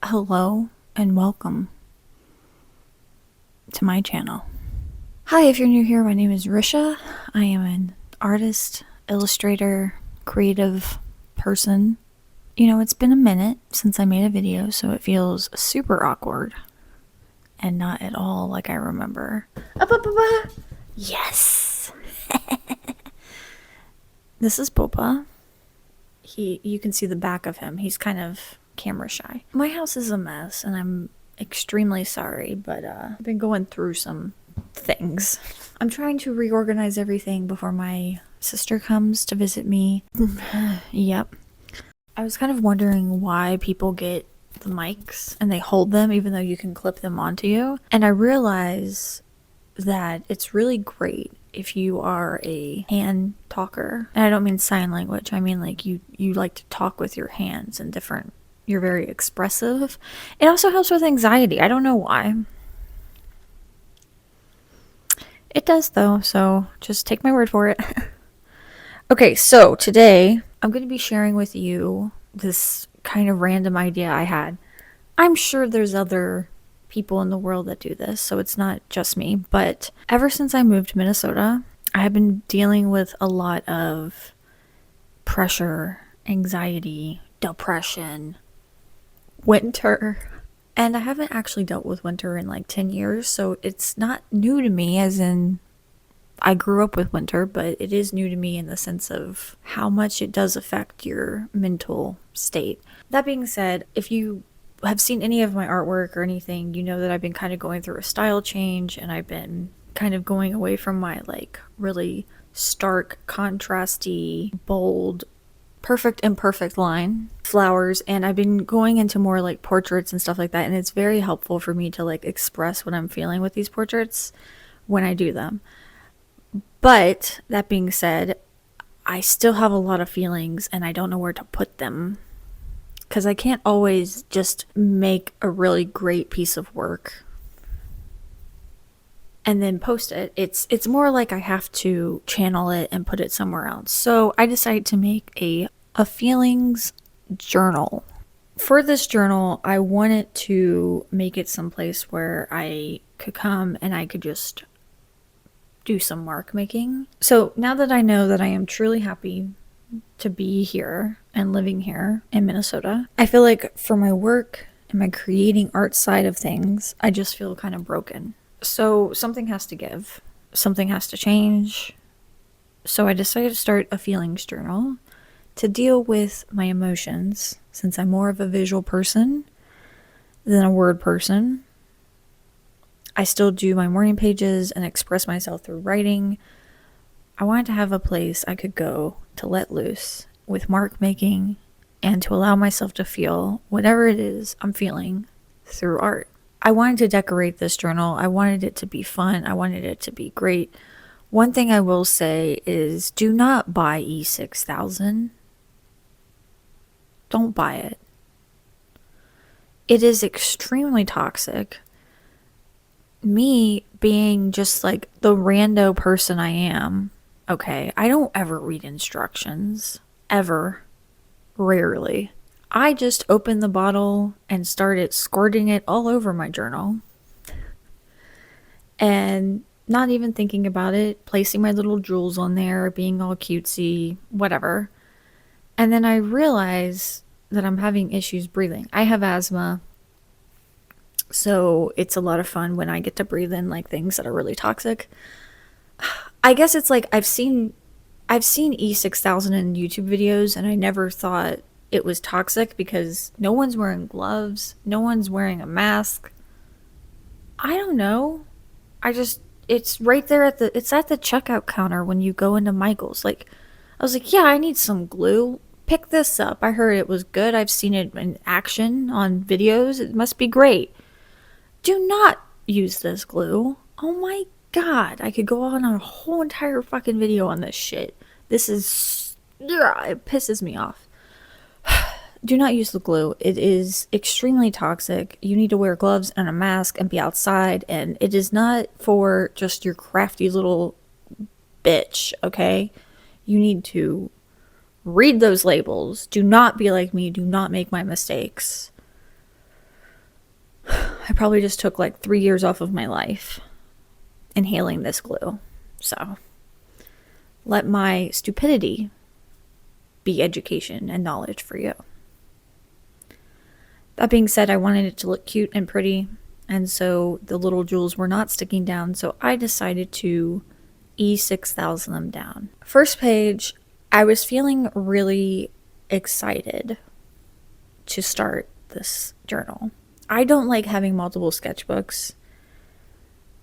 Hello and welcome to my channel. Hi, if you're new here, my name is Risha. I am an artist, illustrator, creative person. You know, it's been a minute since I made a video, so it feels super awkward and not at all like I remember. Yes! This is Popa. You can see the back of him. He's kind of camera shy. My house is a mess and I'm extremely sorry, but I've been going through some things. I'm trying to reorganize everything before my sister comes to visit me. Yep. I was kind of wondering why people get the mics and they hold them even though you can clip them onto you. And I realize that it's really great if you are a hand talker. And I don't mean sign language. I mean like you like to talk with your hands and you're very expressive. It also helps with anxiety. I don't know why. It does though, so just take my word for it. Okay, so today I'm going to be sharing with you this kind of random idea I had. I'm sure there's other people in the world that do this, so it's not just me, but ever since I moved to Minnesota, I have been dealing with a lot of pressure, anxiety, depression, winter. And I haven't actually dealt with winter in like 10 years, so it's not new to me, as in I grew up with winter, but it is new to me in the sense of how much it does affect your mental state. That being said, if you have seen any of my artwork or anything, you know that I've been kind of going through a style change, and I've been kind of going away from my like really stark, contrasty, bold, perfect imperfect line flowers, and I've been going into more like portraits and stuff like that, and it's very helpful for me to like express what I'm feeling with these portraits when I do them. But that being said, I still have a lot of feelings and I don't know where to put them, because I can't always just make a really great piece of work and then post it. It's more like I have to channel it and put it somewhere else. So I decided to make a feelings journal. For this journal, I wanted to make it someplace where I could come and I could just do some mark making. So now that I know that I am truly happy to be here and living here in Minnesota, I feel like for my work and my creating art side of things, I just feel kind of broken. So something has to give, something has to change. So I decided to start a feelings journal to deal with my emotions, since I'm more of a visual person than a word person. I still do my morning pages and express myself through writing. I wanted to have a place I could go to let loose with mark making and to allow myself to feel whatever it is I'm feeling through art. I wanted to decorate this journal. I wanted it to be fun. I wanted it to be great. One thing I will say is do not buy E6000. Don't buy it. It is extremely toxic. Me being just like the rando person I am, okay, I don't ever read instructions. Ever. Rarely. I just opened the bottle and started squirting it all over my journal. And not even thinking about it, placing my little jewels on there, being all cutesy, whatever. And then I realize that I'm having issues breathing. I have asthma. So it's a lot of fun when I get to breathe in like things that are really toxic. I guess it's like I've seen E6000 in YouTube videos and I never thought it was toxic because no one's wearing gloves, no one's wearing a mask. I don't know. It's right there it's at the checkout counter when you go into Michael's. Like, I was like, yeah, I need some glue. Pick this up. I heard it was good. I've seen it in action on videos. It must be great. Do not use this glue. Oh my god. I could go on a whole entire fucking video on this shit. This is... it pisses me off. Do not use the glue. It is extremely toxic. You need to wear gloves and a mask and be outside, and it is not for just your crafty little bitch, okay? You need to read those labels. Do not be like me. Do not make my mistakes. I probably just took like 3 years off of my life inhaling this glue. So let my stupidity be education and knowledge for you. That being said, I wanted it to look cute and pretty, and so the little jewels were not sticking down, so I decided to E6000 them down. First page, I was feeling really excited to start this journal. I don't like having multiple sketchbooks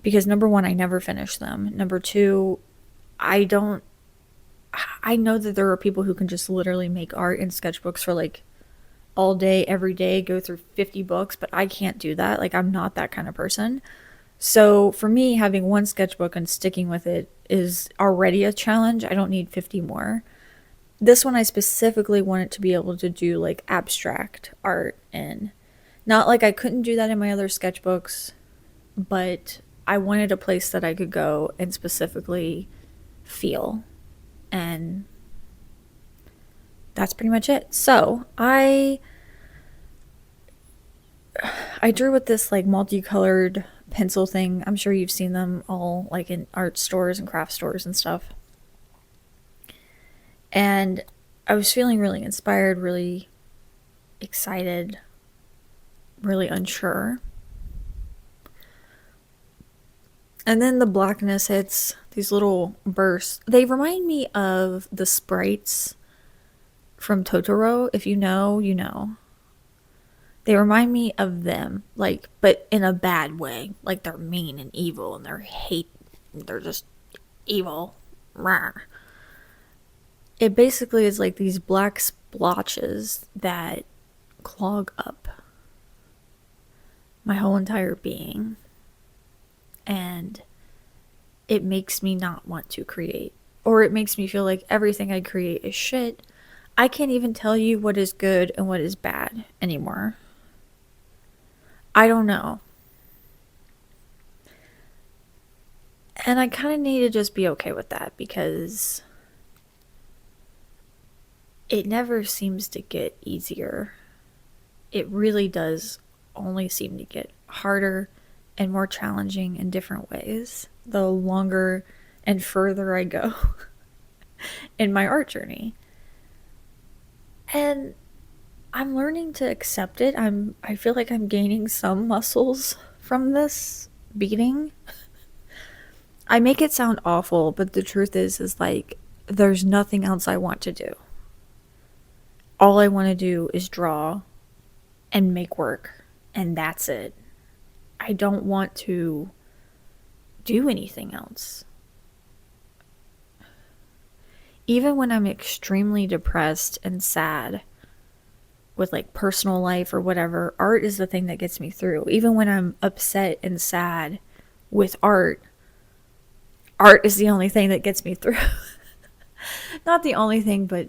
because number one, I never finish them. Number two, I know that there are people who can just literally make art in sketchbooks for like all day, every day, go through 50 books, but I can't do that. Like, I'm not that kind of person. So for me, having one sketchbook and sticking with it is already a challenge. I don't need 50 more. This one, I specifically wanted to be able to do like abstract art in. Not like I couldn't do that in my other sketchbooks, but I wanted a place that I could go and specifically feel. And that's pretty much it. So I drew with this like multicolored pencil thing. I'm sure you've seen them all like in art stores and craft stores and stuff. And I was feeling really inspired, really excited, really unsure. And then the blackness hits, these little bursts. They remind me of the sprites from Totoro. If you know, you know. They remind me of them, like, but in a bad way. Like they're mean and evil and they're just evil. Rawr. It basically is like these black splotches that clog up my whole entire being. And it makes me not want to create. Or it makes me feel like everything I create is shit. I can't even tell you what is good and what is bad anymore. I don't know. And I kind of need to just be okay with that because it never seems to get easier. It really does only seem to get harder and more challenging in different ways the longer and further I go in my art journey. And I'm learning to accept it. I feel like I'm gaining some muscles from this beating. I make it sound awful, but the truth is like there's nothing else I want to do. All I want to do is draw and make work, and that's it. I don't want to do anything else. Even when I'm extremely depressed and sad with like personal life or whatever, art is the thing that gets me through. Even when I'm upset and sad with art is the only thing that gets me through. Not the only thing, but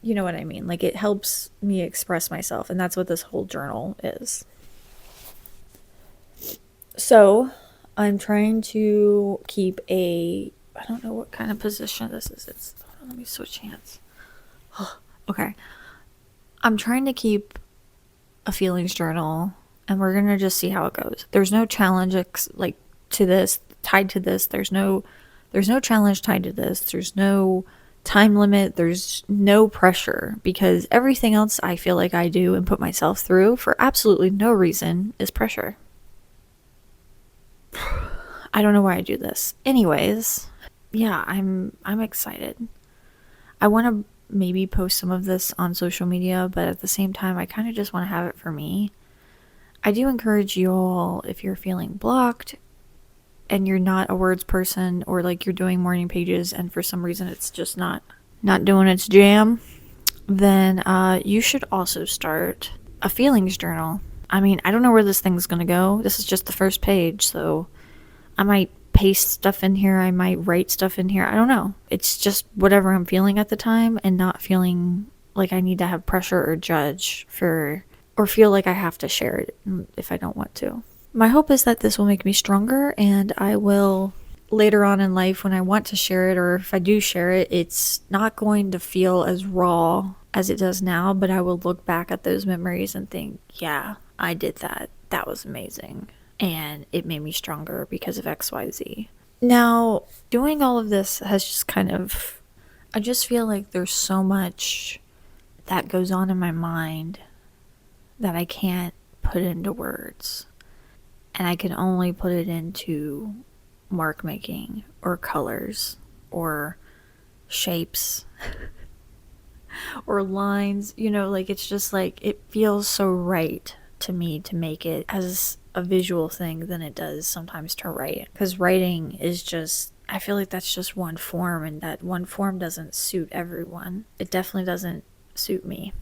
you know what I mean. Like it helps me express myself, and that's what this whole journal is. So I'm trying to keep I don't know what kind of position this is. Let me switch hands. Okay. I'm trying to keep a feelings journal, and we're going to just see how it goes. There's no challenge like to this, tied to this. There's no challenge tied to this. There's no time limit. There's no pressure because everything else I feel like I do and put myself through for absolutely no reason is pressure. I don't know why I do this. Anyways, yeah, I'm excited. I want to maybe post some of this on social media, but at the same time, I kind of just want to have it for me. I do encourage you all, if you're feeling blocked and you're not a words person, or like you're doing morning pages and for some reason it's just not doing its jam, then you should also start a feelings journal. I mean, I don't know where this thing's going to go. This is just the first page, so I might paste stuff in here. I might write stuff in here. I don't know. It's just whatever I'm feeling at the time and not feeling like I need to have pressure or judge or feel like I have to share it if I don't want to. My hope is that this will make me stronger, and I will later on in life when I want to share it, or if I do share it, it's not going to feel as raw as it does now, but I will look back at those memories and think, yeah, I did that. That was amazing. and it made me stronger because of XYZ. Now, doing all of this has just kind of, I just feel like there's so much that goes on in my mind that I can't put into words. And I can only put it into mark making or colors or shapes or lines. You know, like it's just like it feels so right to me to make it as a visual thing than it does sometimes to write. Because writing is just, I feel like that's just one form, and that one form doesn't suit everyone. It definitely doesn't suit me.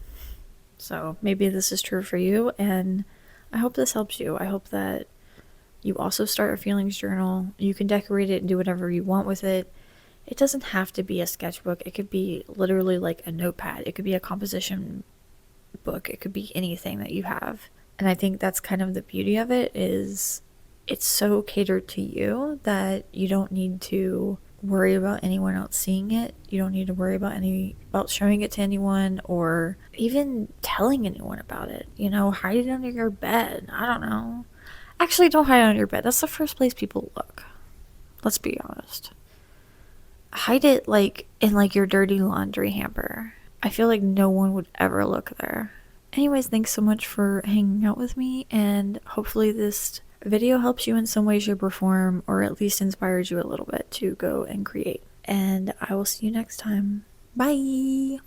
So maybe this is true for you, and I hope this helps you. I hope that you also start a feelings journal. You can decorate it and do whatever you want with it. It doesn't have to be a sketchbook. It could be literally like a notepad. It could be a composition book. It could be anything that you have. And I think that's kind of the beauty of it, is it's so catered to you that you don't need to worry about anyone else seeing it. You don't need to worry about showing it to anyone or even telling anyone about it. You know, hide it under your bed. I don't know. Actually, don't hide it under your bed. That's the first place people look. Let's be honest. Hide it like in like your dirty laundry hamper. I feel like no one would ever look there. Anyways, thanks so much for hanging out with me, and hopefully this video helps you in some way, shape, or form, or at least inspires you a little bit to go and create. And I will see you next time. Bye!